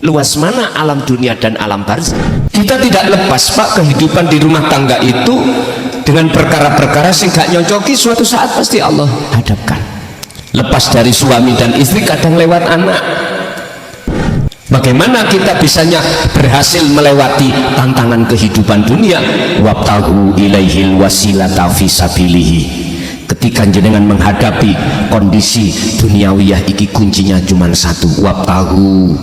Luas mana alam dunia dan alam barzakh. Kita tidak lepas Pak, kehidupan di rumah tangga itu dengan perkara-perkara yang gak nyocoki, suatu saat pasti Allah hadapkan. Lepas dari suami dan istri kadang lewat anak. Bagaimana kita bisanya berhasil melewati tantangan kehidupan dunia? Wabtaghu ilaihil wasilata fi sabilihi. Ketika jenengan menghadapi kondisi duniawiyah iki, kuncinya cuma satu, wabtaghu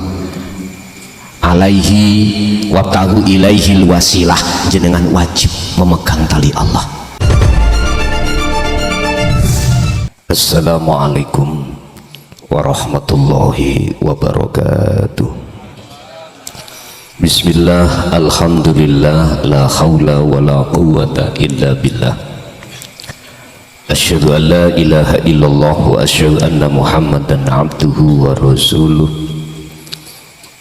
ilaihil wasilah. Jenengan wajib memegang tali Allah. Assalamualaikum warahmatullahi wabarakatuh. Bismillah, alhamdulillah, la hawla wa la quwwata illa billah. Asyhadu an la ilaha illallah wa asyhadu anna muhammadan abduhu wa rasuluh.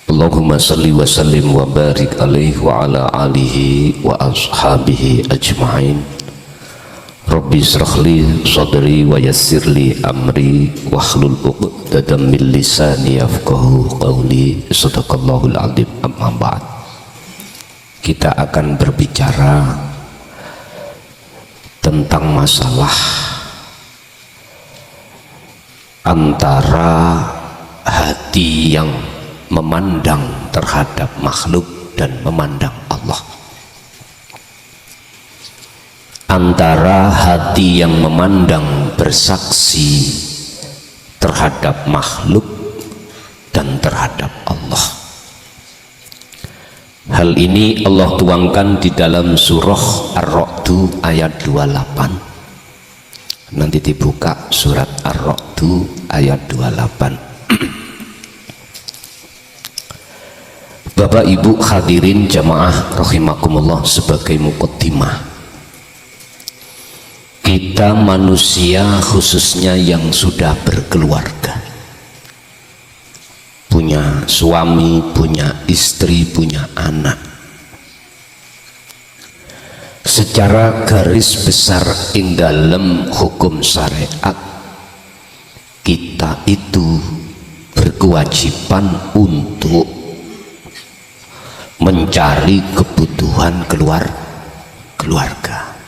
Allahumma salli wa sallim wa barik alaihi wa ala alihi wa ashabihi ajma'in. Rabbi israhli sadri wa yassirli amri wahlul 'uqdatam min lisani yafqahu qawli. Shadaqallahul adzim. Amma ba'd. Kita akan berbicara tentang masalah antara hati yang memandang terhadap makhluk dan memandang Allah, antara hati yang memandang bersaksi terhadap makhluk dan terhadap Allah. Hal ini Allah tuangkan di dalam surah Ar-Ra'd ayat 28. Nanti dibuka surat Ar-Ra'd ayat 28. Bapak Ibu hadirin jamaah rahimakumullah, sebagai muqaddimah, kita manusia khususnya yang sudah berkeluarga, punya suami, punya istri, punya anak, secara garis besar in dalam hukum syariat kita itu berkewajiban untuk mencari kebutuhan keluarga.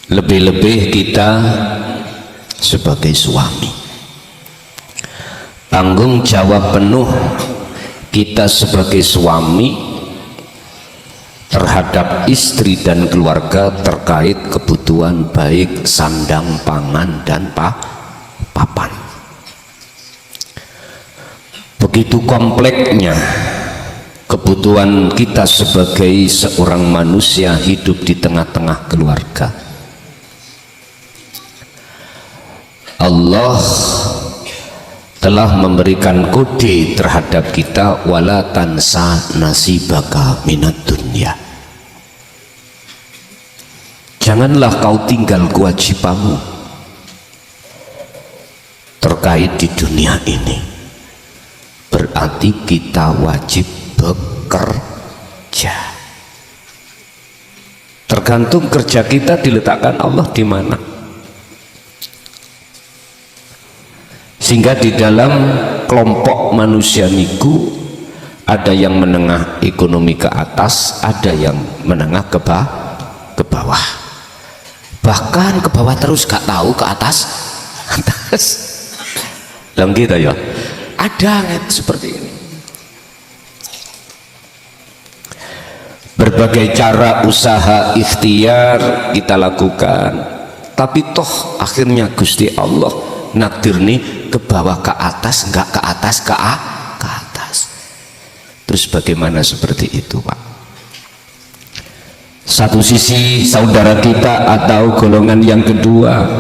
Lebih-lebih kita sebagai suami, tanggung jawab penuh kita sebagai suami terhadap istri dan keluarga terkait kebutuhan baik sandang, pangan, dan papan. Begitu kompleksnya kebutuhan kita sebagai seorang manusia hidup di tengah-tengah keluarga. Allah telah memberikan kode terhadap kita, wala tansa nasibaka minad dunya. Janganlah kau tinggal kewajibanmu terkait di dunia ini. Berarti kita wajib bekerja. Tergantung kerja kita diletakkan Allah di mana. Sehingga di dalam kelompok manusia niku ada yang menengah ekonomi ke atas, ada yang menengah ke bawah. Bahkan ke bawah terus, gak tahu ke atas. Dan kita ya ada seperti ini. Berbagai cara usaha ikhtiar kita lakukan, tapi toh akhirnya Gusti Allah nakdir nih ke bawah ke atas, enggak ke atas ke atas. Terus bagaimana seperti itu, Pak? Satu sisi saudara kita atau golongan yang kedua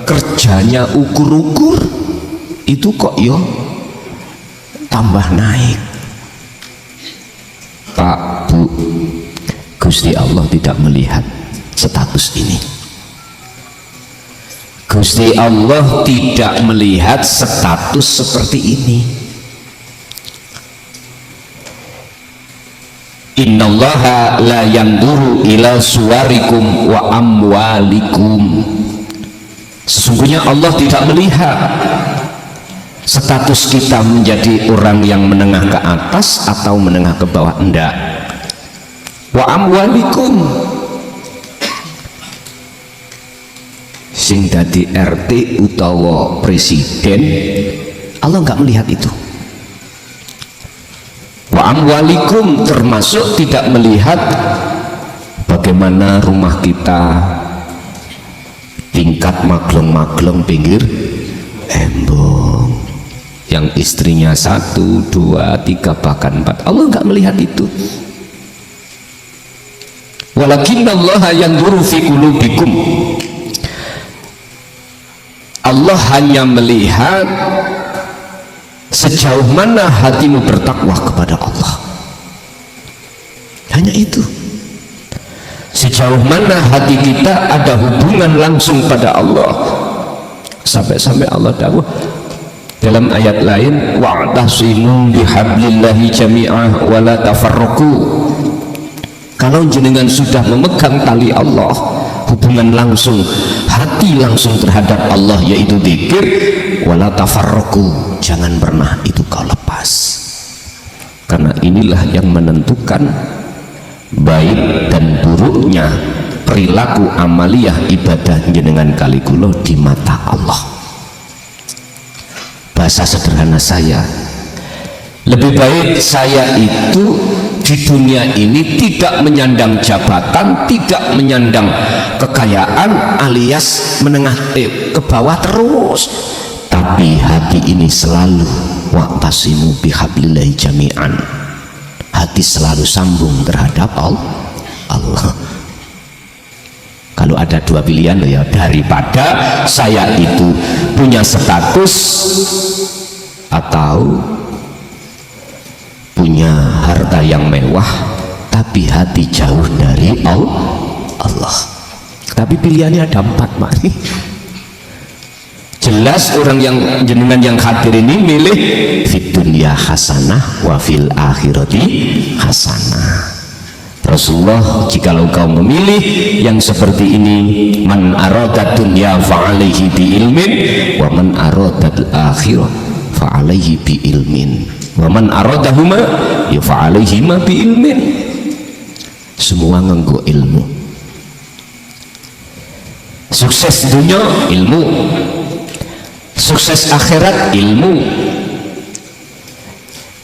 kerjanya ukur-ukur, itu kok yo tambah naik. Pak, Bu, Gusti Allah tidak melihat status ini. Gusti Allah tidak melihat status seperti ini. Innallaha la yanzuru ila suwarikum wa amwalikum. Sesungguhnya Allah tidak melihat status kita menjadi orang yang menengah ke atas atau menengah ke bawah. Enggak. Wa amwalikum, sing dadi RT utawa presiden, Allah nggak melihat itu. Wa amwalikum termasuk tidak melihat bagaimana rumah kita tingkat maglong-maglong pinggir embong, yang istrinya 1, 2, 3 bahkan 4. Allah nggak melihat itu. Walakinnallaha yanzuru fi qulubikum, Allah hanya melihat sejauh mana hatimu bertakwa kepada Allah. Hanya itu. Sejauh mana hati kita ada hubungan langsung pada Allah. Sampai-sampai Allah dawuh dalam ayat lain, wa'tasimu bihablillahi jami'ah wa la tafarraqu. Kalau jenengan sudah memegang tali Allah, hubungan langsung, hati langsung terhadap Allah, yaitu dzikir, wala tafarraqu, jangan pernah itu kau lepas. Karena inilah yang menentukan baik dan buruknya perilaku amaliyah ibadah jenengan kali kula di mata Allah. Bahasa sederhana saya, lebih baik saya itu di dunia ini tidak menyandang jabatan, tidak menyandang kekayaan alias menengah ke bawah terus, tapi hati ini selalu wa'tasimu bihablillahi jami'an, hati selalu sambung terhadap Allah. Kalau ada dua pilihan ya, daripada saya itu punya status atau punya harta yang mewah tapi hati jauh dari Allah. Tapi pilihannya ada 4, Mak. Jelas orang yang jenengan yang hadir ini milih fid dunya hasanah wa fil akhirati hasanah. Rasulullah, jikalau kau memilih yang seperti ini, man arada dunya fa'alaihi bi ilmin wa man arada al-akhirah fa'alaihi bi ilmin wa man aradahuma ya fa'alaihima bi ilmin. Semua nganggo ilmu. Sukses dunia ilmu, sukses akhirat ilmu.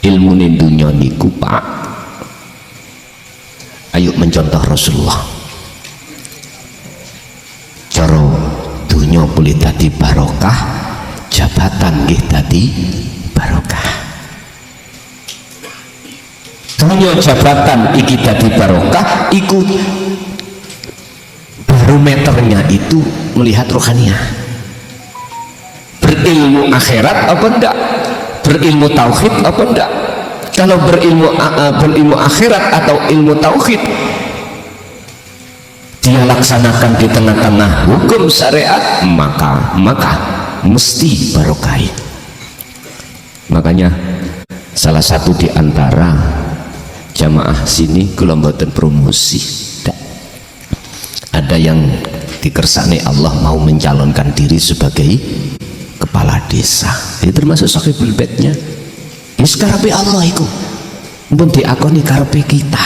Ilmu ning dunia niku, Pak, ayo mencontoh Rasulullah. Cara dunia boleh tadi barokah, jabatan nggih tadi barokah. Dunia jabatan iki tadi barokah, ikut barometernya itu melihat rohaniah. Berilmu akhirat apa enggak? Berilmu tauhid apa enggak? Kalau berilmu akhirat atau ilmu tauhid dia laksanakan di tengah-tengah hukum syariat, maka mesti barokah. Makanya salah satu di antara jamaah sini kula mboten promosi, ada yang dikersane Allah mau mencalonkan diri sebagai kepala desa, itu termasuk sahibul baitnya. Ini karepe Allah iku pun diakoni karepe kita.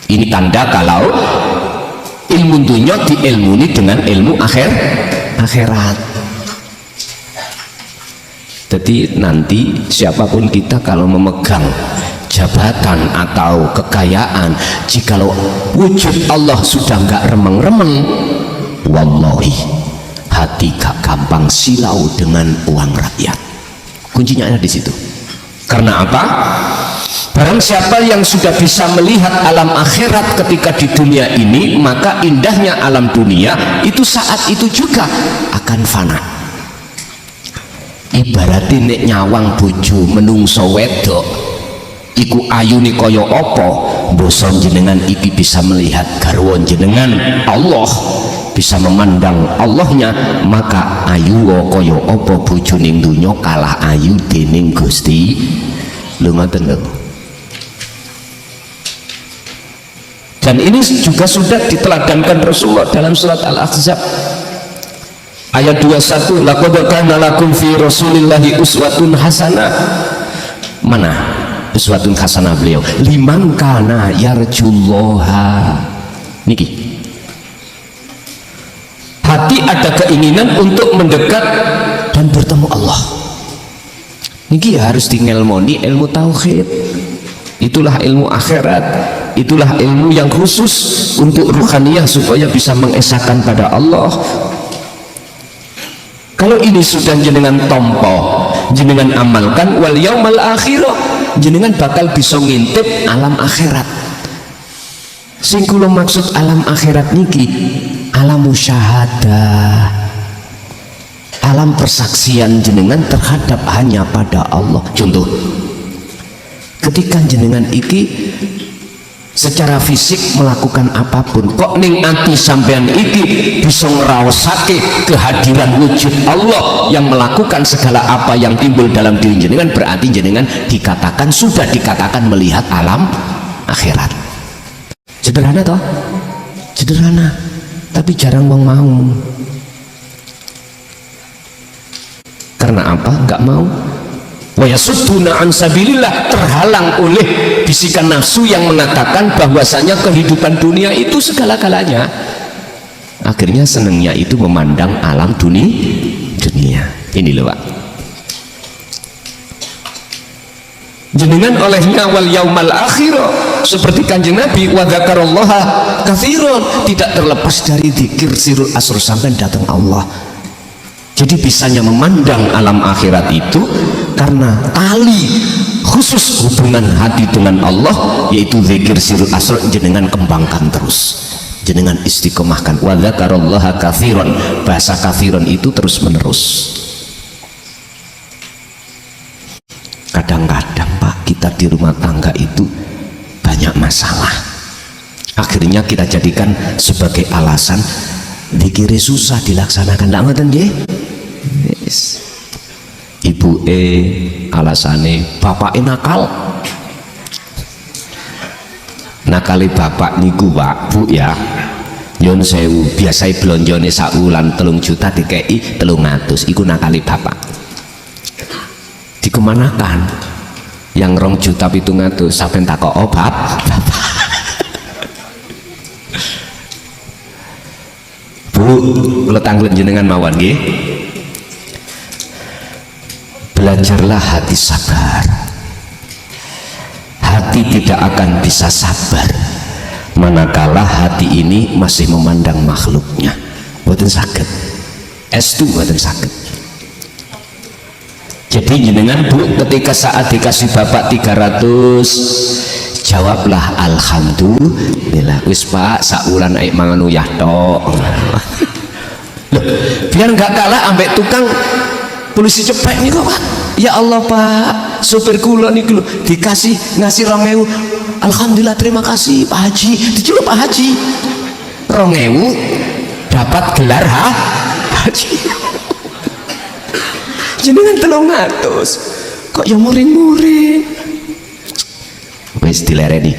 Ini tanda kalau ilmu dunia diilmuni dengan ilmu akhirat. Jadi nanti siapapun kita kalau memegang jabatan atau kekayaan, jikalau wujud Allah sudah nggak remeng-remeng, wallahi hati gak gampang silau dengan uang rakyat. Kuncinya ada di situ. Karena apa? Barang siapa yang sudah bisa melihat alam akhirat ketika di dunia ini, maka indahnya alam dunia itu saat itu juga akan fana. Ibaratnya nek nyawang bojo menungso wedok iku ayune kaya apa, boson jenengan iki bisa melihat garwa jenengan Allah, bisa memandang Allahnya, maka ayu kaya apa bojo ning donya kalah ayu dening Gusti. Lho ngoten lho. Dan ini juga sudah diteladankan Rasulullah dalam surat Al-Ahzab. Ayat 21, laqad kana lakum fi rasulillahi uswatun hasanah. Mana uswatun hasanah beliau? Liman kana yarjullaha. Niki. Hati ada keinginan untuk mendekat dan bertemu Allah. Niki harus dingelmoni ilmu tauhid. Itulah ilmu akhirat. Itulah ilmu yang khusus untuk ruhaniyah supaya bisa mengesahkan pada Allah. Kalau ini sudah jenengan tompo, jenengan amalkan, wal yaumal akhirah, jenengan bakal bisa ngintip alam akhirat. Sing kula maksud alam akhirat niki, alam musyahadah, alam persaksian jenengan terhadap hanya pada Allah. Contoh, ketika jenengan iki secara fisik melakukan apapun, kok ning ati sampean iki bisa ngraosake kehadiran wujud Allah yang melakukan segala apa yang timbul dalam diri jenengan, berarti jenengan dikatakan sudah dikatakan melihat alam akhirat. Sederhana toh? Sederhana, tapi jarang wong mau. Karena apa? Enggak mau. Wa yasudduna an sabilillah, terhalang oleh bisikan nafsu yang mengatakan bahwasanya kehidupan dunia itu segala-galanya. Akhirnya senangnya itu memandang alam dunia. Ini loh Pak. Jenengan olehnya wal yaumal akhirah, seperti kanjeng Nabi wa dzakarallaha katsiran, tidak terlepas dari zikir sirul asr sampai datang Allah. Jadi bisanya memandang alam akhirat itu karena tali khusus hubungan hati dengan Allah, yaitu zikir sirul asr, jenengan kembangkan terus, jenengan istiqomahkan. Wa dzakarallaha katsiran, bahasa katsiran itu terus menerus. Kadang-kadang Pak, kita di rumah tangga itu banyak masalah, akhirnya kita jadikan sebagai alasan zikir susah dilaksanakan. Ndak ngoten nggih? Yes. Ibu alasane bapak nakal. Nakali bapak niku Pak Bu ya, nyun sewu, biasa blonjone saulan 3 juta dikei 300, iku nakali bapak. Dikemanakan yang 2 juta 700 sampai takok obat bapak. Bu, kula tanglet jenengan mawon nggih. Belajarlah hati sabar. Hati tidak akan bisa sabar manakala hati ini masih memandang makhluknya. Mboten saged. Estu mboten saged. Jadi jenengan Bu, ketika saat dikasih bapak 300, jawablah alhamdulillah. Wis Pak, saulan aik mangan uyah tok. Loh, biar nggak kalah ambek tukang polisi cepet nih kok Pak. Ya Allah Pak, supir kula nih lho dikasih ngasih 2.000, alhamdulillah terima kasih Pak Haji. Diceluk Pak Haji 2.000 dapat gelar haji. Jenengan 300 kok ya muring-muring. Wis dilereni.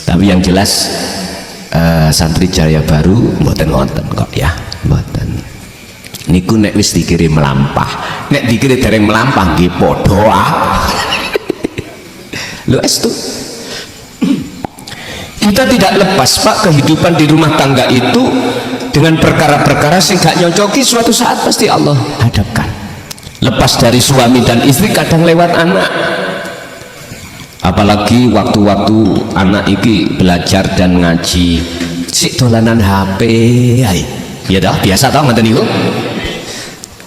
Tapi yang jelas santri Jaya Baru mboten wonten kok ya, mboten. Niku nek wis dikirim melampah, nek dikirim dereng melampah nggih padha. Lho estu. Kita tidak lepas Pak, kehidupan di rumah tangga itu dengan perkara-perkara sing gak nyocoki, suatu saat pasti Allah hadapkan. Lepas dari suami dan istri, kadang lewat anak. Apalagi waktu-waktu anak iki belajar dan ngaji, sik dolanan HP ae. Ya dah, biasa tau ngoten niku.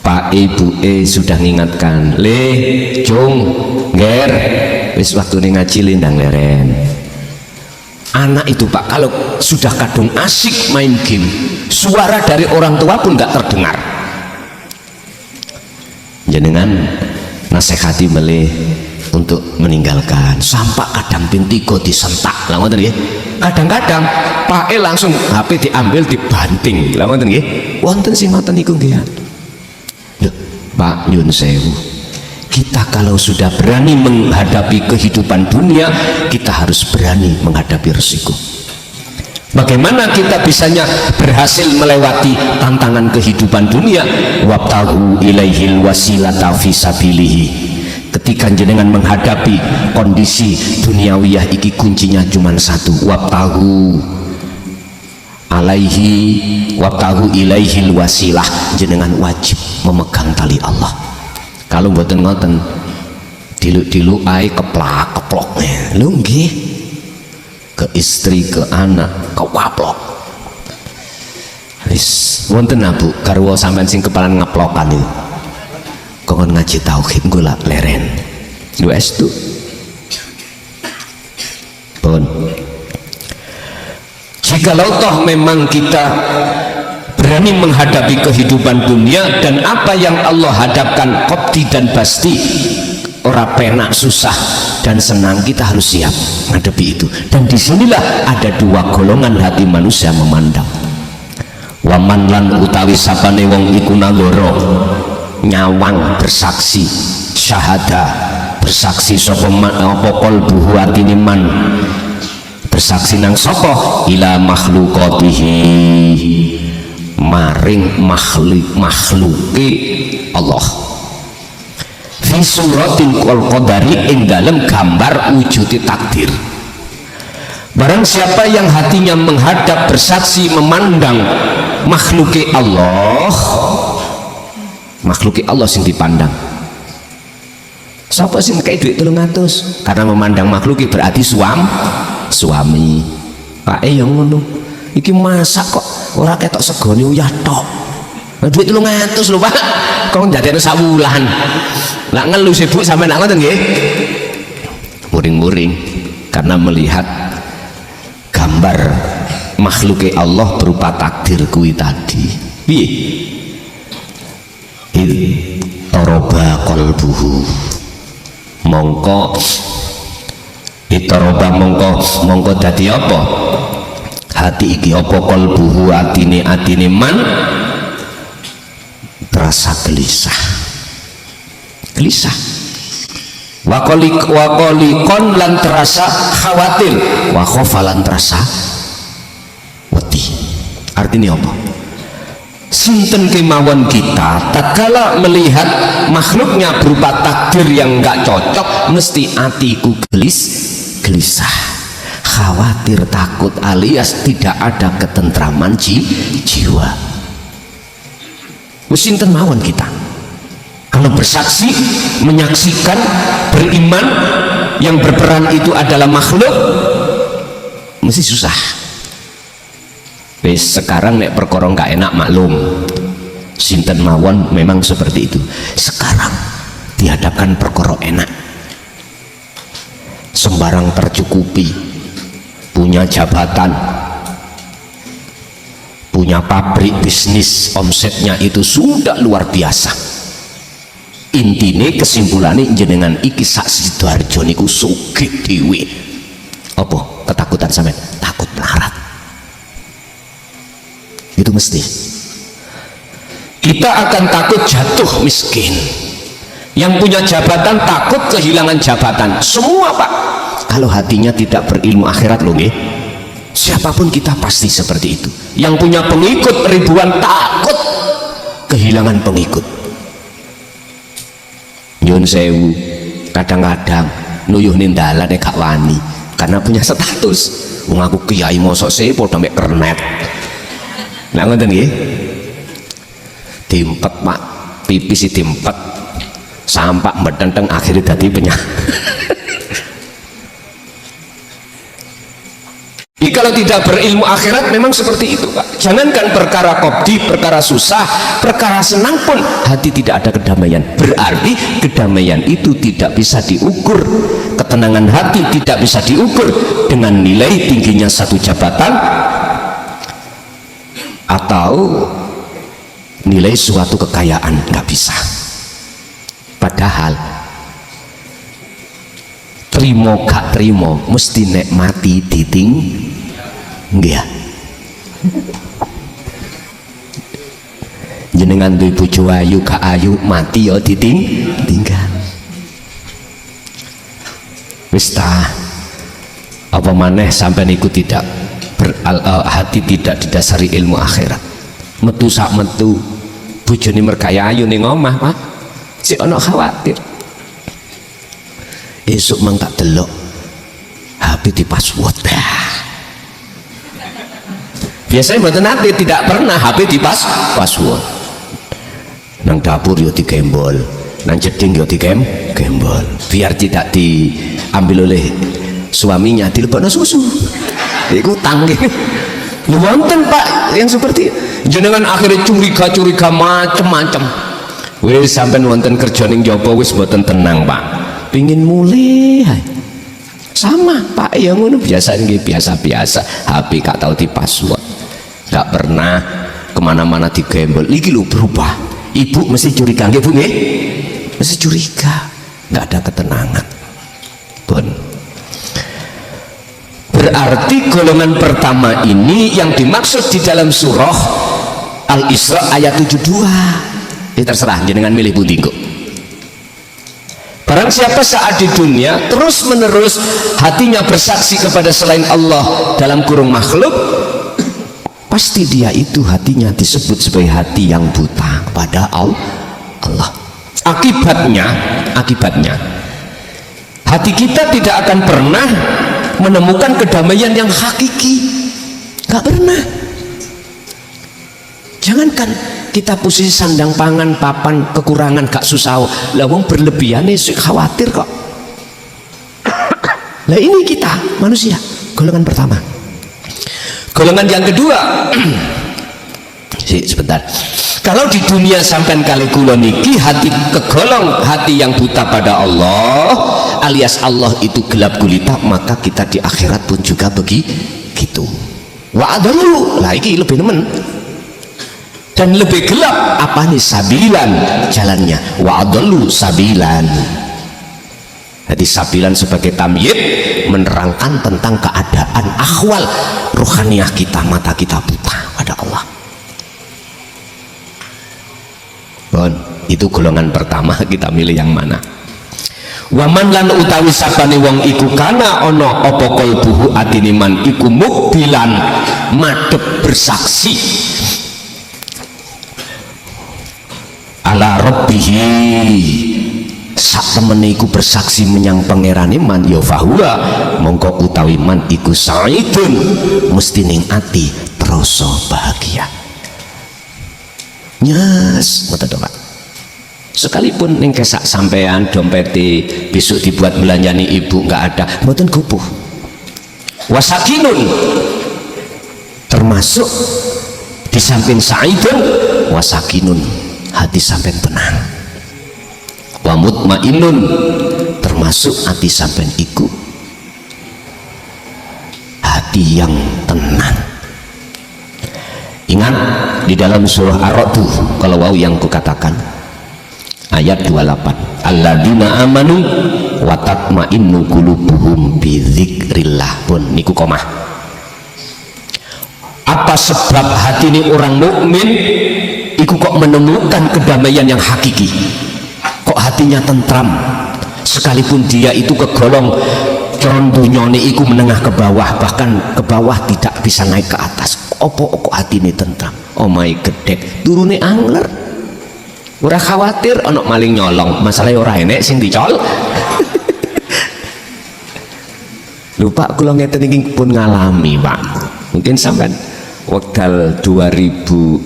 Pak Ibu sudah mengingatkan, le cung ger wis waktune ngaji lindang leren. Anak itu Pak, kalau sudah kadung asik main game, suara dari orang tua pun nggak terdengar. Jenengan nasihati melih untuk meninggalkan, sampai kadang pintigo disentak lah ngoten nggih. Kadang-kadang Pak langsung HP diambil dibanting lah ngoten nggih. Wonten sing ngoten niku nggih. Loh, Pak nyun sewu. Kita kalau sudah berani menghadapi kehidupan dunia, kita harus berani menghadapi resiko. Bagaimana kita bisanya berhasil melewati tantangan kehidupan dunia? Wabtahu ilaihil wasilata fi sabilihi. Ketika jenengan menghadapi kondisi duniawiyah iki kuncinya cuma satu, wabtahu alaihi wabtahu ilaihil wasilah. Jenengan wajib memegang tali Allah. Kalau mboten ngoten diluk-diluk ae keplak-keplok lho nggih, ke istri, ke anak, ke waplok. Wis wonten Bu garwa sampean sing kepalan ngeplokan itu kongon ngaji tauhid gula leren wis tu pun. Jikalau toh memang kita berani menghadapi kehidupan dunia dan apa yang Allah hadapkan qobdi dan basti, ora penak, susah dan senang, kita harus siap menghadapi itu. Dan disinilah ada dua golongan hati manusia memandang. Waman lan utawi sapane wong iku naloro nyawang bersaksi syahada, bersaksi sapa man apa qalbuhu atine man, bersaksi nang sapa ila makhluqatihi maring makhluke Allah fi suratil qadari ing dalem gambar wujudi takdir. Barang siapa yang hatinya menghadap bersaksi memandang makhluke Allah, makhluke Allah sing dipandang. Sapa sing kayak duit 300 karena memandang makhluke berarti suami. Pak yang ngono iki masak kok ora ketok segone uyah tok. Duit 300 lho Pak, kok ndadekno sak wulan. Lah ngeluh sibuk sampe nak ngoten nggih. Muring-muring karena melihat gambar makhluke Allah berupa takdir kuwi tadi. Piye? Toroba qalbuhu. Mongko itoroba mongko dadi apa? Hati iki apa qalbuhu atine man terasa gelisah wakolikon lan terasa khawatir, wakhofalan terasa wedi. Artinya apa? Sinten kemauan kita tatkala melihat makhluknya berupa takdir yang enggak cocok, mesti hatiku gelisah, khawatir, takut, alias tidak ada ketentraman jiwa. Sinten mawon kita kalau bersaksi, menyaksikan, beriman yang berperan itu adalah makhluk, mesti susah. Wes sekarang nek perkara gak enak maklum, sinten mawon memang seperti itu. Sekarang dihadapkan perkara enak, sembarang tercukupi, punya jabatan, punya pabrik bisnis, omsetnya itu sudah luar biasa. Intine kesimpulannya jenengan iki sak Sidoarjo niku sugih dhewe. Apa ketakutan sampean? Takut melarat. Itu mesti. Kita akan takut jatuh miskin. Yang punya jabatan takut kehilangan jabatan. Semua Pak. Kalau hatinya tidak berilmu akhirat loh nggih. Siapapun kita pasti seperti itu. Yang punya pengikut ribuan takut kehilangan pengikut. Nyun sewu, kadang-kadang nuyuh nindalan gak wani karena punya status. Wong aku kiai mosok se padha mek kernet. Lah ngoten nggih. Diempet Pak, pipis diempet. Sampak mbetenteng akhirnya dadi penyakit. Kalau tidak berilmu akhirat memang seperti itu Pak. Jangankan perkara qobdi, perkara susah, perkara senang pun hati tidak ada kedamaian. Berarti kedamaian itu tidak bisa diukur, ketenangan hati tidak bisa diukur dengan nilai tingginya satu jabatan atau nilai suatu kekayaan, nggak bisa. Padahal trimo gak trimo mesti nek mati diting nggih. Jenengan duwe bojo ayu gak ayu mati ya ditinggal. Wis ta apa maneh sampean iku tidak hati tidak didasari ilmu akhirat. Metu sak metu bojone mergaya ayu ning omah, Pak. Sik ana khawatir. Esuk mang tak delok HP di password. Biasanya mboten nate, tidak pernah HP di password. Nang dapur yo digembol, nang jeding yo digembol. Biar tidak diambil oleh suaminya, dilebokno susu. Iku tangge. Wonten Pak yang seperti jenengan akhirnya curiga macem-macem. Wis sampean wonten kerja ning jaba wis mboten tenang Pak. Pingin mulai. Sama Pak yang ngono biasa nggih, biasa-biasa. HP gak tahu di password. Gak pernah kemana-mana digembol. Iki lho berubah. Ibu mesti curiga nggih Bu nggih? Mesti curiga. Gak ada ketenangan. Pun. Berarti golongan pertama ini yang dimaksud di dalam surah Al-Isra ayat 72. Ini terserah jenengan milih pundi kok. Barang siapa saat di dunia terus menerus hatinya bersaksi kepada selain Allah dalam kurung makhluk, pasti dia itu hatinya disebut sebagai hati yang buta kepada Allah. Akibatnya hati kita tidak akan pernah menemukan kedamaian yang hakiki. Gak pernah. Jangankan kita posisi sandang pangan papan kekurangan gak susah, lah wong berlebihan khawatir kok. Lah ini kita manusia golongan pertama. Golongan yang kedua sebentar, kalau di dunia sampean kali kula niki hati kegolong hati yang buta pada Allah, alias Allah itu gelap gulita, maka kita di akhirat pun juga begitu. Wa adalu, lah iki lebih nemen. Dan lebih gelap apa nih sabilan jalannya. Wa adalu sabilan. Jadi sabilan sebagai tamyiz menerangkan tentang keadaan akhwal ruhaniyah kita, mata kita buta pada Allah. Bon, itu golongan pertama, kita milih yang mana? Waman lan utawi sapane wong iku kana ana apa kalbuhu atine man iku mukbilan madhep bersaksi ala rabbihi, sak temene iku bersaksi menyang pangerane man ya fahuwa mongko utawi man iku saidun mesti ning ati terasa bahagia. Nyes ngoten to Pak. Sekalipun ning kesak sampean dompete besok dibuat belanjani ibu nggak ada, mboten gupuh. Wasakinun termasuk di samping saidun wasakinun, hati sampean tenang. Wa mutmainnun termasuk hati sampean iku hati yang tenang. Ingat di dalam surah Ar-Ra'd kalau wau yang kukatakan ayat 28, alladzina amanu wa tatma'innu qulubuhum bi dzikrillah. Pun niku komah. Apa sebab hati ini orang mukmin iku kok menemukan kedamaian yang hakiki, kok hatinya tentram sekalipun dia itu kegolong condonyone iku menengah ke bawah, bahkan ke bawah tidak bisa naik ke atas. Opo kok hati ini tentram, omai gedek turune angler, ora khawatir ana maling nyolong, masalahnya ora enek sing dicol. Lupa kula ngeten iki pun ngalami Pak, mungkin sampean wekdal 2017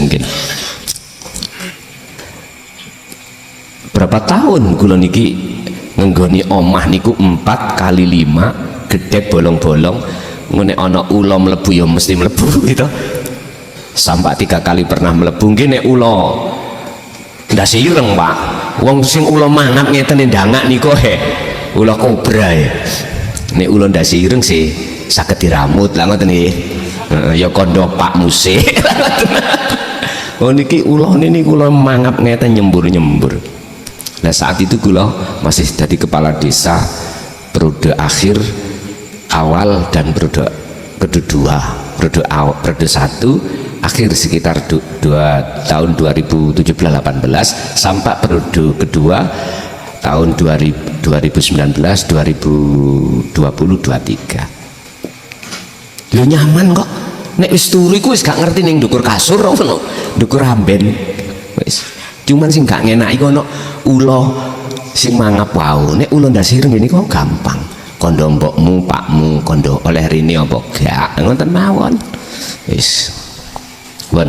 mungkin berapa tahun kula niki ngenggoni omah niku 4 kali 5 gedek bolong-bolong, ngene ana ula mlebu ya mesti mlebu gitu. Sampai 3 kali pernah mlebu nggih nek ula ndas ireng Pak, wong sing ula mangap ngeten ndangak niku ula kobra ya. Nek ula ndas ireng sih saged diramut lah ngoten nggih. Ya kandha Pak Muse. Oh niki ula niku kula mangap ngeten nyembur-nyembur. Nah saat itu kula masih jadi kepala desa periode akhir awal dan periode kedua, periode 1 akhir sekitar tahun 2017-18 sampai periode kedua tahun 2019-2020-23. Lho nyaman kok. Nek wis turu iku wis gak ngerti ning ndukur kasur ngono, ndukur amben. Wis. Cuman sing gak ngenaki kono ula sing mangap wau. Nek ula ndase ireng ngene kok gampang. Kondo mbokmu, pakmu, kondo oleh rene apa gak? Ngoten mawon. Wis. Bon.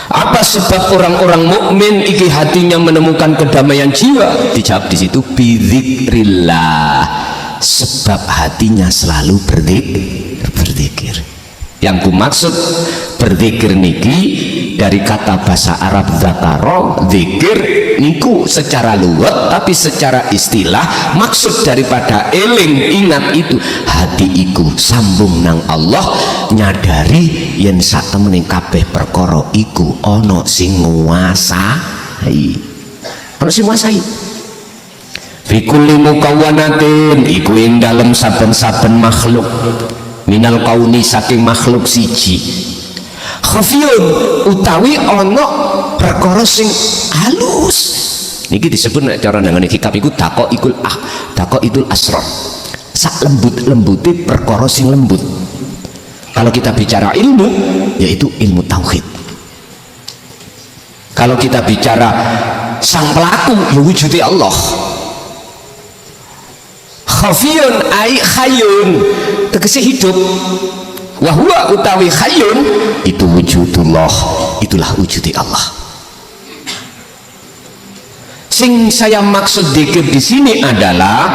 Apa sebab orang-orang mukmin iki hatinya menemukan kedamaian jiwa? Dijawab di situ bidzikrillah. Sebab hatinya selalu berzikir. Yang ku maksud berzikir niki dari kata bahasa Arab zakaro, zikir niku secara luwet, tapi secara istilah maksud daripada eling ingat itu hati iku sambung nang Allah, nyadari yen sak temening kabeh perkara iku ana sing nguasai. Ana sing nguasai. Fikulli mukawwanatin iku ing dalem saben-saben makhluk minal kauni saking makhluk siji khafiyun utawi ana perkara sing halus niki disebut nek cara nang kitab iku daqaiqul asrar sak lembut-lembuti perkara sing lembut. Kalau kita bicara ilmu yaitu ilmu tauhid, kalau kita bicara sang pelaku ya wujudi Allah. Khafiyun ai khayun tegese hidup, wahwa utawi khayun itu wujudullah, itulah wujudi Allah. Sing saya maksud dzikir di sini adalah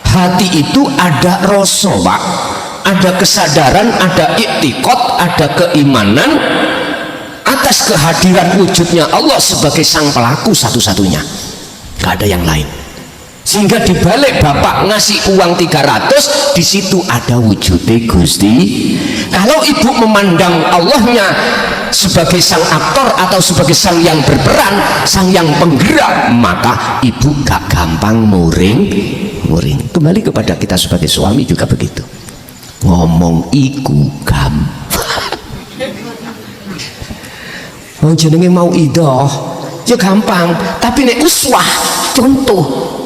hati itu ada rasa, Pak, ada kesadaran, ada iktikad, ada keimanan atas kehadiran wujudnya Allah sebagai sang pelaku satu-satunya, gak ada yang lain. Sehingga dibalik bapak ngasih uang 300, di situ ada wujudnya Gusti. Kalau ibu memandang Allahnya sebagai sang aktor atau sebagai sang yang berperan, sang yang penggerak, maka ibu gak gampang muring. Kembali kepada kita sebagai suami juga begitu. Ngomong iku gampang. Oh jenenge mau idoh ya gampang, tapi nek uswah contoh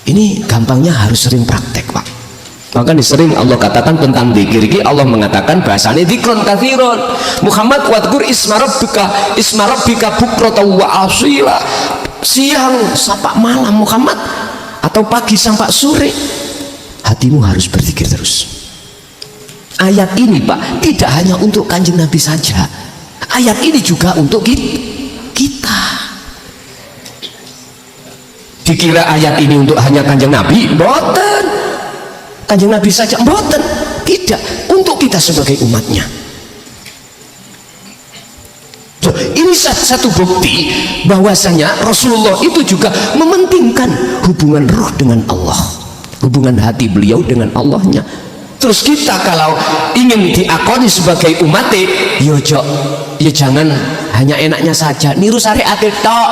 ini gampangnya harus sering praktek, Pak. Maka sering Allah katakan tentang dzikir iki, Allah mengatakan bahasane dzikrun katsirun. Muhammad wadkur isma rabbika bukratan wa asila. Siang sampai malam Muhammad atau pagi sampai sore hatimu harus berzikir terus. Ayat ini, Pak, tidak hanya untuk Kanjeng Nabi saja. Ayat ini juga untuk kita. Dikira ayat ini untuk hanya Kanjeng Nabi? Mboten. Kanjeng Nabi saja? Mboten. Tidak, untuk kita sebagai umatnya. So, ini satu bukti bahwasanya Rasulullah itu juga mementingkan hubungan ruh dengan Allah, hubungan hati beliau dengan Allahnya. Terus kita kalau ingin diakoni sebagai umatnya, ya jangan hanya enaknya saja niru syariat tok,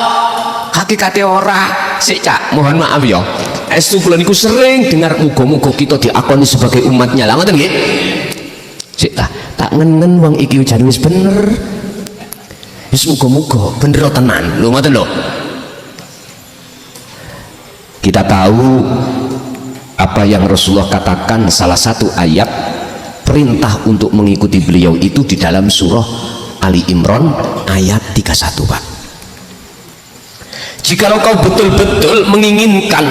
hakikate ora. Sik Cak, mohon maaf ya. Estu kula niku sering dengar muga-muga kita diakoni sebagai umatnya. Lah ngoten nggih. Sik tak ngenen wong iki jan wis bener. Wis muga-muga bener tenan. Lho ngoten lho. Kita tahu apa yang Rasulullah katakan, salah satu ayat perintah untuk mengikuti beliau itu di dalam surah Ali Imran ayat 31, Pak. Jikalau kau betul-betul menginginkan,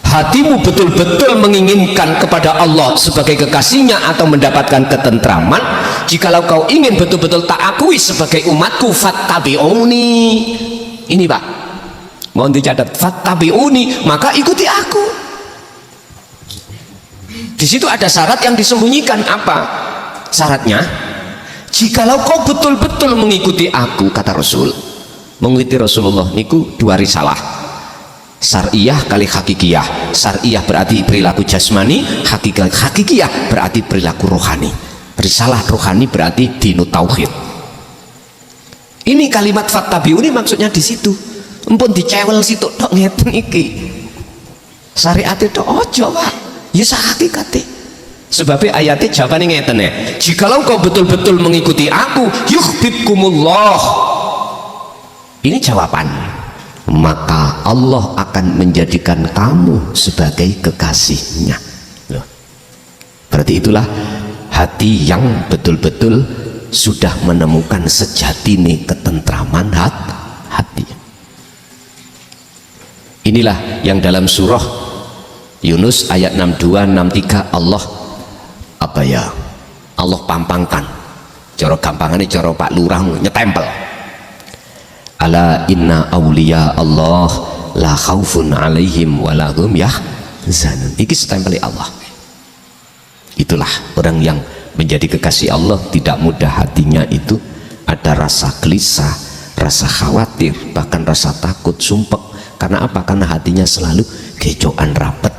hatimu betul-betul menginginkan kepada Allah sebagai kekasihnya atau mendapatkan ketentraman, jikalau kau ingin betul-betul tak akui sebagai umatku, fattabi'uni. Ini, Pak, mohon dicatat, fattabi'uni, maka ikuti aku. Di situ ada syarat yang disembunyikan. Apa syaratnya? Jikalau kau betul-betul mengikuti aku, kata Rasul. Mengikuti Rasulullah niku dua risalah, syariah kali hakikiyah. Syariah berarti perilaku jasmani, hakikiyah berarti perilaku rohani. Risalah rohani berarti dinu tauhid. Ini kalimat fattabi'uni maksudnya di situ. Empun dicewel situ tok ngeten iki. Syariat itu ojo, Pak. Ya hakikate. Sebab ayatnya jawabannya ngeten ya. Jikalau kau betul-betul mengikuti aku, yuhibbukumullah. Ini jawaban. maka Allah akan menjadikan kamu sebagai kekasihnya. Loh. Berarti itulah hati yang betul-betul sudah menemukan sejatine ketentraman hati. Inilah yang dalam surah Yunus ayat 62 63 Allah apa ya? Allah pampangkan. Cara gampangane cara Pak Lurah nyetempel. Ala inna awliya Allah la khaufun alaihim wa lahum yahzanun. Iki setempeli Allah. Itulah orang yang menjadi kekasih Allah, tidak mudah hatinya itu ada rasa gelisah, rasa khawatir, bahkan rasa takut, sumpek. Karena apa? Karena hatinya selalu gejokan rapat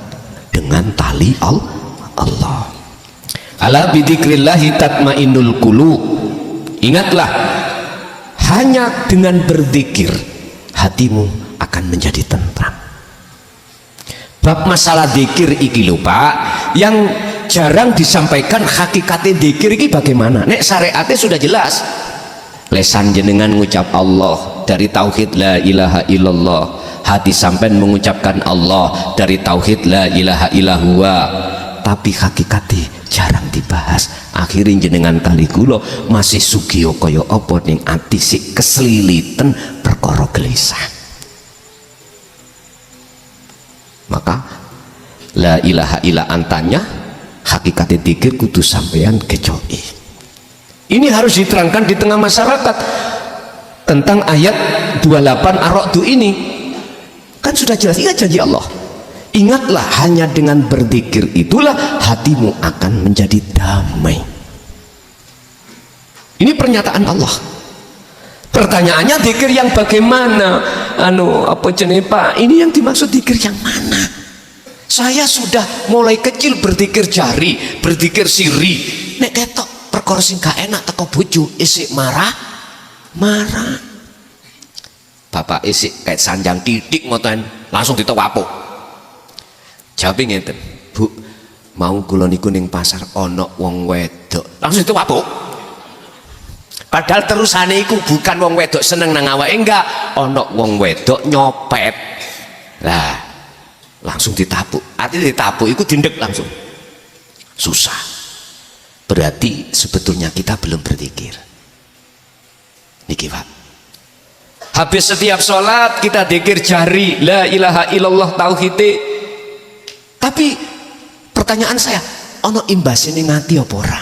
dengan tali Allah. Ala bidzikrillahi tatmainnul qulub. Ingatlah, hanya dengan berzikir hatimu akan menjadi tentram. Bab masalah zikir iki lho Pak, yang jarang disampaikan hakikatnya zikir iki bagaimana. Nek syariatnya sudah jelas. Lesan jenengan ngucap Allah dari tauhid la ilaha illallah, hati sampean mengucapkan Allah dari tauhid la ilaha illallah, tapi hakikatnya jarang dibahas. Akhirnya jenengan kali kula masih sugih kaya apa ning ati sik kesliliten perkara gelisah. Maka la ilaha illa antanya hakikatnya dzikir kudu sampean kecoki. Ini harus diterangkan di tengah masyarakat tentang ayat 28 Ar-Ra'd ini. Kan sudah jelas, ingat janji Allah. Ingatlah, hanya dengan berzikir itulah hatimu akan menjadi damai. Ini pernyataan Allah. Pertanyaannya, zikir yang bagaimana? Apa jenis Pak? Ini yang dimaksud zikir yang mana? Saya sudah mulai kecil berzikir jari, berzikir siri. Nek ketok perkara sing gak enak teko bojo isik marah. Bapak isik kayak sanjang titik ngoten, langsung ditewapuk. Jawabe ngeten, Bu, mau kula niku ning pasar ana wong wedok, langsung ditewapuk. Padahal terusane iku bukan wong wedok seneng nang awake, enggak, ana wong wedok nyopet. Lah, langsung ditapuk. Artinya ditapuk iku dindek langsung. Susah. Berarti sebetulnya kita belum berzikir. Niki Pak. Habis setiap sholat kita zikir jari la ilaha illallah tauhid. Tapi pertanyaan saya, ono imbasnya ning ati apa ora?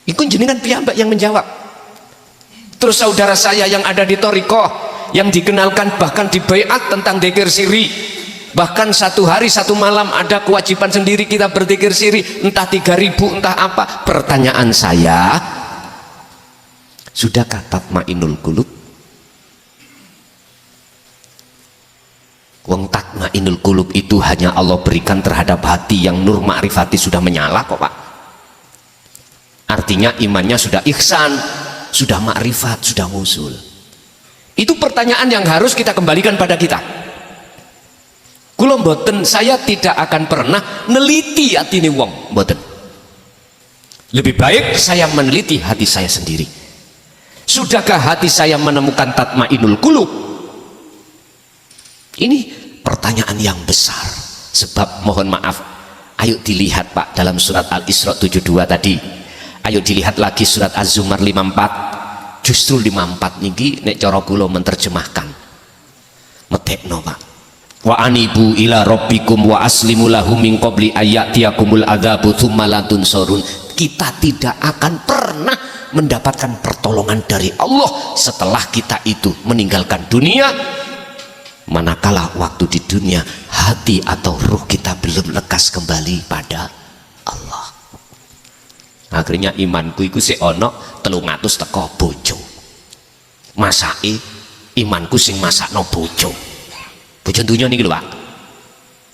Iku jenengan piyambak yang menjawab. Terus saudara saya yang ada di Thariqah yang dikenalkan bahkan di baiat tentang zikir siri, bahkan satu hari satu malam ada kewajiban sendiri kita berzikir siri, entah 3000 entah apa. Pertanyaan saya, sudahkah tatmainnul qulub? Wong tatmainnul qulub itu hanya Allah berikan terhadap hati yang nur ma'rifati sudah menyala kok Pak. Artinya imannya sudah ihsan, sudah ma'rifat, sudah musul. Itu pertanyaan yang harus kita kembalikan pada kita. Kula mboten, saya tidak akan pernah neliti atine wong, mboten. Lebih baik saya meneliti hati saya sendiri. Sudahkah hati saya menemukan tatmainnul qulub? Ini pertanyaan yang besar. Sebab mohon maaf, ayo dilihat Pak dalam surat Al-Isra 72 tadi. Ayo dilihat lagi surat Az-Zumar 54. Justru 54 niki nek cara kula menerjemahkan. Medekno Pak. Wa anibu ila rabbikum wa aslimu lahu min qabli ayyatiyakumul adzabu tsumma la tunsurun. Kita tidak akan pernah mendapatkan pertolongan dari Allah setelah kita itu meninggalkan dunia, manakala waktu di dunia hati atau ruh kita belum lekas kembali pada Allah. Akhirnya imanku iku sik ana 300 teko bojo. Masake imanku sing masakno bojo. Bojo dunya niki lho Pak.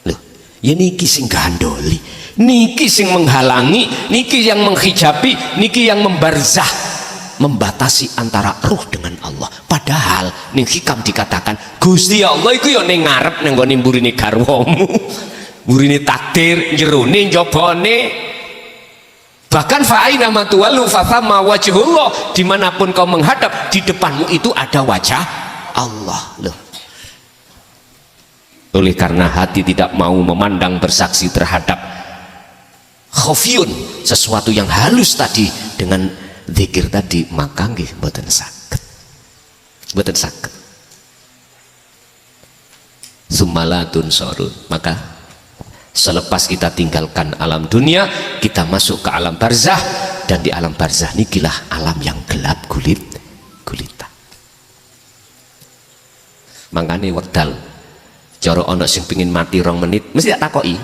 Lho, ya niki sing gandoli, niki sing menghalangi, niki yang menghijabi, niki yang membarzah, membatasi antara ruh dengan Allah. Padahal ning hikam dikatakan Gusti Allah iku ya ning ngarep ning nggone mburine garwamu, mburine takdir, jerone njabane. Bahkan fa'aina ma tuwallu fa thamma wajhullah, dimanapun kau menghadap di depanmu itu ada wajah Allah. Loh, oleh karena hati tidak mau memandang bersaksi terhadap khafiyun, sesuatu yang halus tadi dengan zikir tadi, maka nggih mboten saged, mboten saged. Summalatun sorun, maka selepas kita tinggalkan alam dunia, kita masuk ke alam barzah, dan di alam barzah nikilah alam yang gelap gulita. Mangkane wekdal cara ana sing pengin mati 2 menit mesti tak takoki,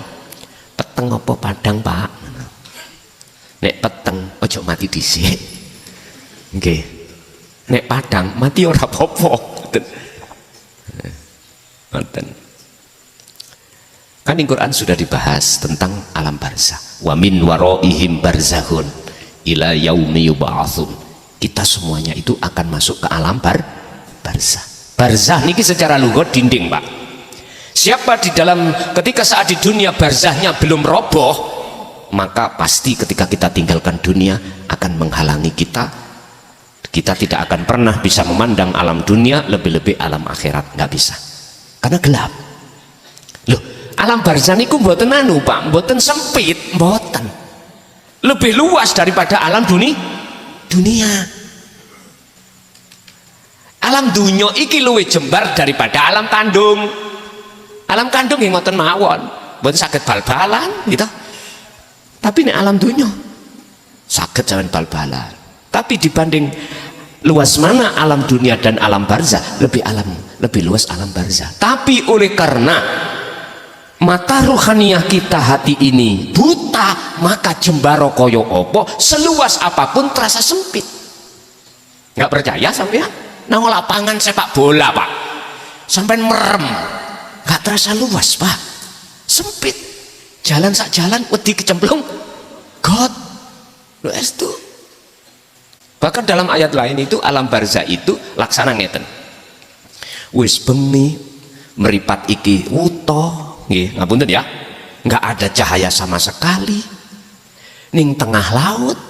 peteng apa padang Pak? Nek peteng ojo mati dhisik, nggih. Nek padang mati ora apa-apa. Ngoten. Kan di Quran sudah dibahas tentang alam barzah. Wa min waraihim barzakhun ila yaumi yub'atsun. Kita semuanya itu akan masuk ke alam barzah. Barzah niki secara lughat dinding, Pak. Siapa di dalam ketika saat di dunia barzahnya belum roboh, maka pasti ketika kita tinggalkan dunia akan menghalangi kita. Kita tidak akan pernah bisa memandang alam dunia, lebih-lebih alam akhirat, nggak bisa. Karena gelap. Loh, alam barzah niku mboten anu Pak, mboten sempit, mboten. Lebih luas daripada alam dunia. Alam dunya iki luwih jembar daripada alam kandung. Alam kandung yang ngoten mawon, mboten saged bal-balan gitu. Tapi nek alam dunya saged jaman bal-balan. Tapi dibanding luas mana alam dunia dan alam barzah, lebih luas alam barzah. Tapi oleh karena mata rohaniah kita hati ini buta, maka jembaro koyo opo seluas apapun terasa sempit. Nggak percaya sampean nang lapangan sepak bola Pak, sampean merem nggak terasa luas Pak, sempit. Jalan sak jalan wedi kecemplung God lu estu. Bahkan dalam ayat lain itu alam barzah itu laksana ngeten, wis bengi meripat iki wuto nggih, ngapunten ya, nggak ada cahaya sama sekali ning tengah laut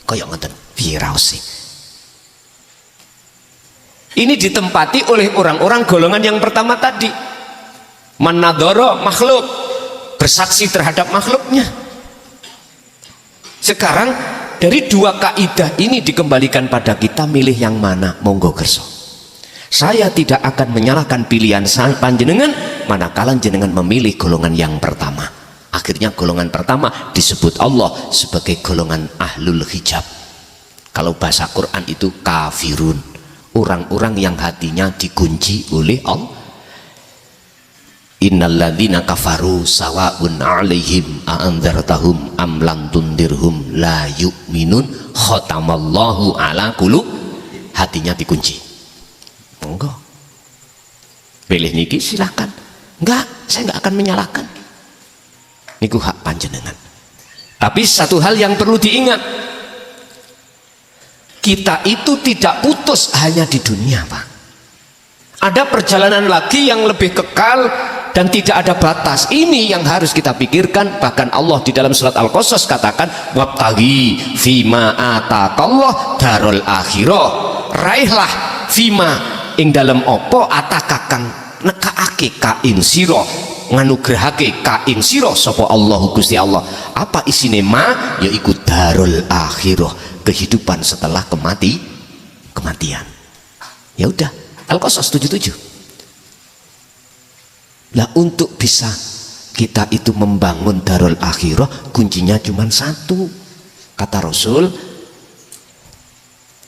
kaya ngeten virausi. Ini ditempati oleh orang-orang golongan yang pertama tadi, manadoro makhluk, bersaksi terhadap makhluknya. Sekarang dari 2 kaidah ini dikembalikan pada kita, milih yang mana, monggo kerso. Saya tidak akan menyalahkan pilihan saya panjenengan manakala jenengan memilih golongan yang pertama. Akhirnya golongan pertama disebut Allah sebagai golongan ahlul hijab. Kalau bahasa Quran itu kafirun, orang-orang yang hatinya dikunci oleh Allah. Innalladzina kafaru sawa'un 'alaihim a'andzartahum am lam tundirhum la yu'minun khatamallahu ala qulub. Hatinya dikunci. Monggo pilih niki silahkan. Enggak, saya enggak akan menyalahkan, niku hak panjenengan. Tapi satu hal yang perlu diingat, kita itu tidak putus hanya di dunia Pak. Ada perjalanan lagi yang lebih kekal dan tidak ada batas. Ini yang harus kita pikirkan. Bahkan Allah di dalam surat Al-Qasas katakan, wabtaghi fima ataqallah darul akhirah. Raihlah fima ing dalam opo atakakang nekaake ka ing sira, nganugrahake ka ing sira sapa Allah Gusti Allah. Apa isine ma? Yaiku darul akhirah, kehidupan setelah kematian. Ya udah, Al-Qasas 77. Lah untuk bisa kita itu membangun darul akhirah, kuncinya cuma satu. Kata Rasul,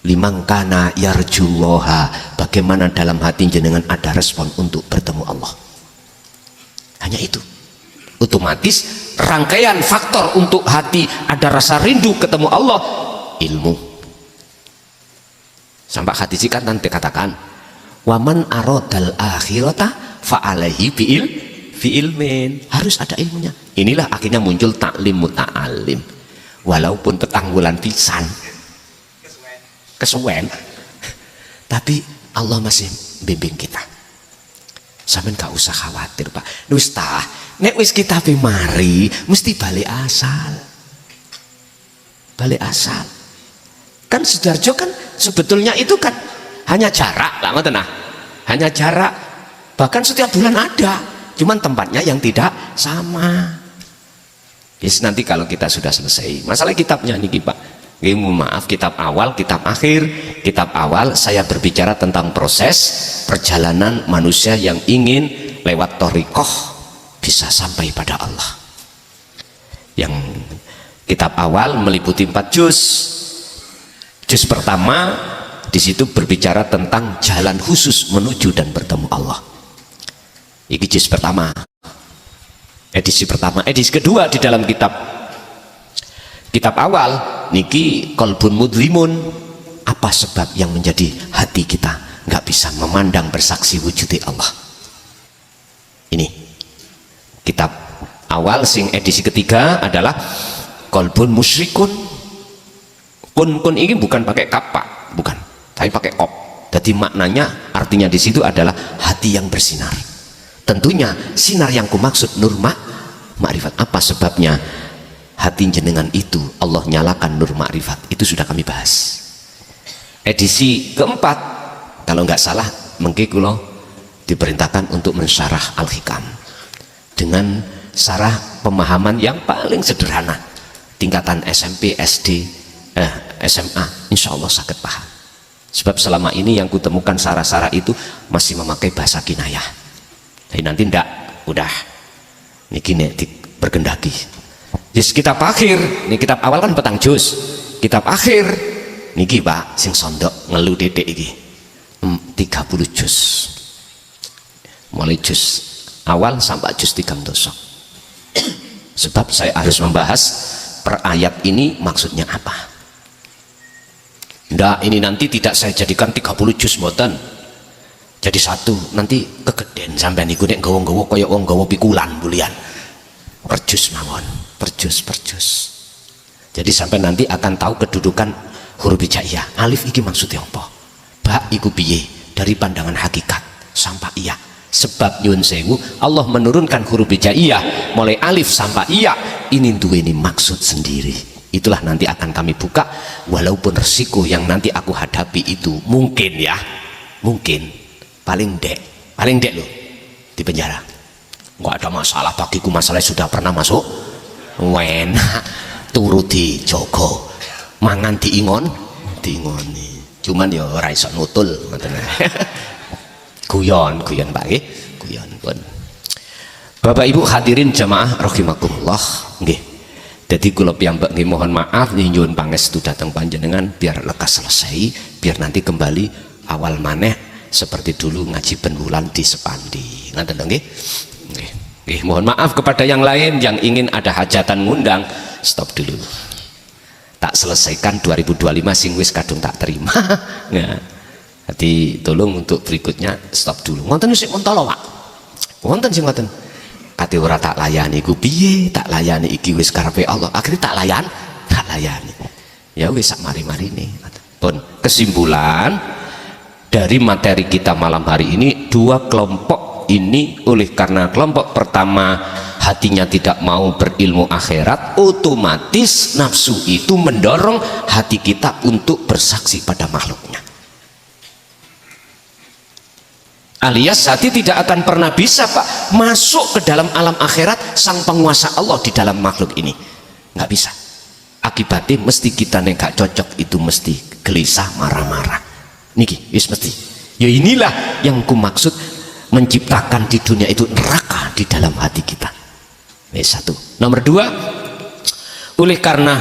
liman kana yarjullaha, bagaimana dalam hati jenengan ada respon untuk bertemu Allah. Hanya itu. Otomatis rangkaian faktor untuk hati ada rasa rindu ketemu Allah, ilmu. Sampai hadis kan nanti katakan, waman aradal akhirata fa'alaihi fi ilmin, harus ada ilmunya. Inilah akhirnya muncul taklim muta'alim, walaupun petang bulan pisan kesuwen, tapi Allah masih bimbing kita. Sampeyan gak usah khawatir Pak. Wis tah, nek wis kita mari mesti balik asal. Balik asal. Kan Sudarjo kan sebetulnya itu kan hanya jarak lah, ngoten nah. hanya jarak, bahkan setiap bulan ada, cuman tempatnya yang tidak sama. Yes, nanti kalau kita sudah selesai masalah kitabnya nih Pak, maaf, kitab awal, kitab akhir. Kitab awal saya berbicara tentang proses perjalanan manusia yang ingin lewat thariqah bisa sampai pada Allah. Yang kitab awal meliputi 4 juz. Juz pertama di situ berbicara tentang jalan khusus menuju dan bertemu Allah. Ini juz pertama, edisi pertama. Edisi kedua di dalam kitab awal niki qalbun mudlimun, apa sebab yang menjadi hati kita nggak bisa memandang bersaksi wujudi Allah. Ini kitab awal sing edisi ketiga adalah qalbun musyrikun. Kun ini bukan pakai kapa, bukan, tapi pakai kop. Jadi maknanya, artinya di situ adalah hati yang bersinar. Tentunya sinar yang kumaksud nur ma'rifat. Apa sebabnya hati jenengan itu Allah nyalakan nur ma'rifat? Itu sudah kami bahas. Edisi keempat, kalau nggak salah mengki kula diperintahkan untuk mensyarah Al-Hikam dengan syarah pemahaman yang paling sederhana, tingkatan SMP, SD, SMA, insya Allah sakit paham. Sebab selama ini yang kutemukan syarah-syarah itu masih memakai bahasa kinayah. Tapi nanti ndak, udah ini gini bergendaki. Yes, kitab akhir, ini kitab awal kan petang juz. Kitab akhir niki Pak sing sondok ngelu dedek iki 30 juz. Mulai juz awal sampai juz 3 dosok. Sebab saya harus membahas per ayat ini maksudnya apa. Ndak, ini nanti tidak saya jadikan 30 juz mboten. Jadi satu, nanti kegeden sampai niku nek nggawa-nggawa kaya wong nggawa pikulan bulian. Per juz mawon, per juz. Jadi sampai nanti akan tahu kedudukan huruf hijaiyah. Alif iki maksudnya apa? Ba iku piye? Dari pandangan hakikat sampai iya. Sebab nyun sewu Allah menurunkan huruf hijaiyah mulai alif sampai iya ini duweni maksud sendiri. Itulah nanti akan kami buka, walaupun resiko yang nanti aku hadapi itu mungkin ya, mungkin paling dek loh di penjara. Nggak ada masalah bagiku, masalah sudah pernah masuk wena turuti Joko mangan diingoni cuman ya ora iso nutul guyon Pak nggih, guyon pun. Bapak Ibu hadirin jamaah rahimakumullah nggih. Jadi kula piyambak nggih mohon maaf nyuwun pangestu dhateng panjenengan biar lekas selesai, biar nanti kembali awal maneh seperti dulu ngaji ben wulan di Sepandi. Ngoten nggih. Nggih, mohon maaf kepada yang lain yang ingin ada hajatan ngundang, stop dulu. Tak selesaikan 2025 sing wis kadung tak terima. Nah, jadi tolong untuk berikutnya stop dulu. Ngoten sik mentolo, Pak. Wonten sing ngoten. Kate ora tak layani ku piye, tak layani iki wis karepe Allah. Akhirnya tak layani. Ya wis sak mari-marine. Pun kesimpulan dari materi kita malam hari ini, dua kelompok ini oleh karena kelompok pertama hatinya tidak mau berilmu akhirat, otomatis nafsu itu mendorong hati kita untuk bersaksi pada makhluknya. Alias hati tidak akan pernah bisa Pak masuk ke dalam alam akhirat sang penguasa Allah di dalam makhluk ini, nggak bisa. Akibatnya mesti kita nek gak cocok itu mesti gelisah, marah-marah niki wis mesti. Ya inilah yang ku maksud menciptakan di dunia itu neraka di dalam hati kita. Satu. Nomor dua, oleh karena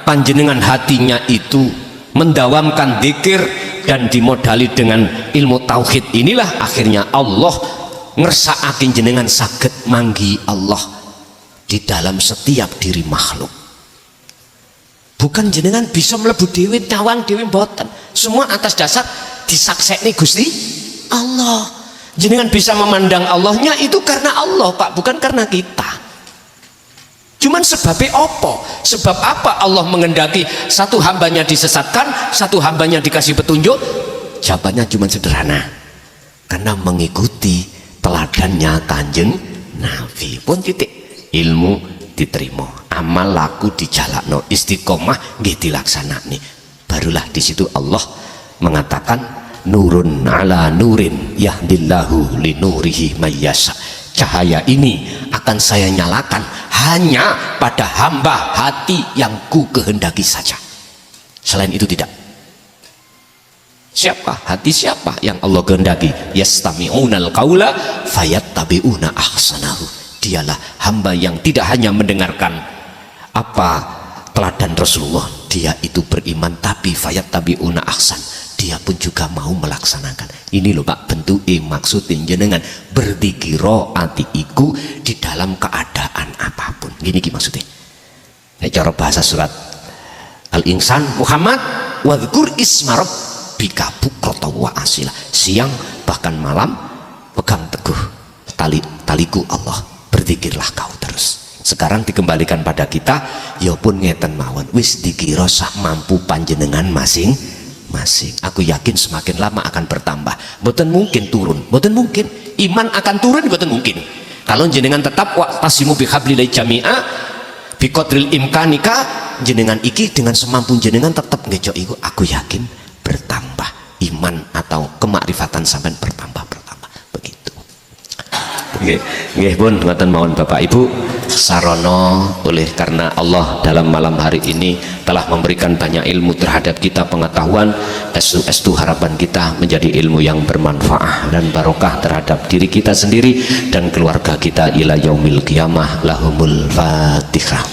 panjenengan hatinya itu mendawamkan dzikir dan dimodali dengan ilmu tauhid, inilah akhirnya Allah ngersakaken jenengan saged manggi Allah di dalam setiap diri makhluk. Bukan jenengan bisa mlebu dhewe nyawang dhewe mboten, semua atas dasar disaksekne Gusti Allah. Jenengan bisa memandang Allahnya itu karena Allah Pak, bukan karena kita. Cuman sebabnya apa? Sebab apa Allah mengendaki satu hambanya disesatkan, satu hambanya dikasih petunjuk? Jawabannya cuma sederhana, karena mengikuti teladannya Kanjeng Nabi. Pun titik, ilmu diterima, amal laku dijalakno, istiqomah nggih dilaksanani. Barulah di situ Allah mengatakan nurun ala nurin yahdillahu linurihi mayyasha. Cahaya ini akan saya nyalakan hanya pada hamba hati yang ku kehendaki saja, selain itu tidak. Siapa hati siapa yang Allah kehendaki? Yastami'unal qaula fayattabi'una ahsanahu. Dialah hamba yang tidak hanya mendengarkan apa teladan Rasulullah, dia itu beriman, tapi fayattabi'una ahsan, dia pun juga mau melaksanakan. Ini loh Pak, bentuk maksudin jenengan berzikiro ati iku di dalam keadaan apapun. Gini maksudnya. Nek cara bahasa surat Al-Insan, Muhammad wadhkur isma rabbika bukrata wa asila. Siang bahkan malam pegang teguh taliku Allah, berzikirlah kau terus. Sekarang dikembalikan pada kita, ya pun ngeten mawon, wis dikira sak mampu panjenengan masing-masing. Aku yakin semakin lama akan bertambah. Mboten mungkin turun, mboten mungkin. Iman akan turun, mboten mungkin. Kalau jenengan tetap waqtasimu bihablillah jami'a biqadril imkanika, jenengan iki dengan semampu jenengan tetap ngejok iku, aku yakin bertambah. Iman atau kemakrifatan sampean bertambah begitu. Nggih pun ngoten mawon Bapak Ibu sarono, oleh karena Allah dalam malam hari ini telah memberikan banyak ilmu terhadap kita, pengetahuan, estu harapan kita menjadi ilmu yang bermanfaat dan barokah terhadap diri kita sendiri dan keluarga kita ila yaumil qiyamah. Lahumul Fatihah.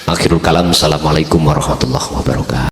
Akhirul kalam. Assalamualaikum warahmatullahi wabarakatuh.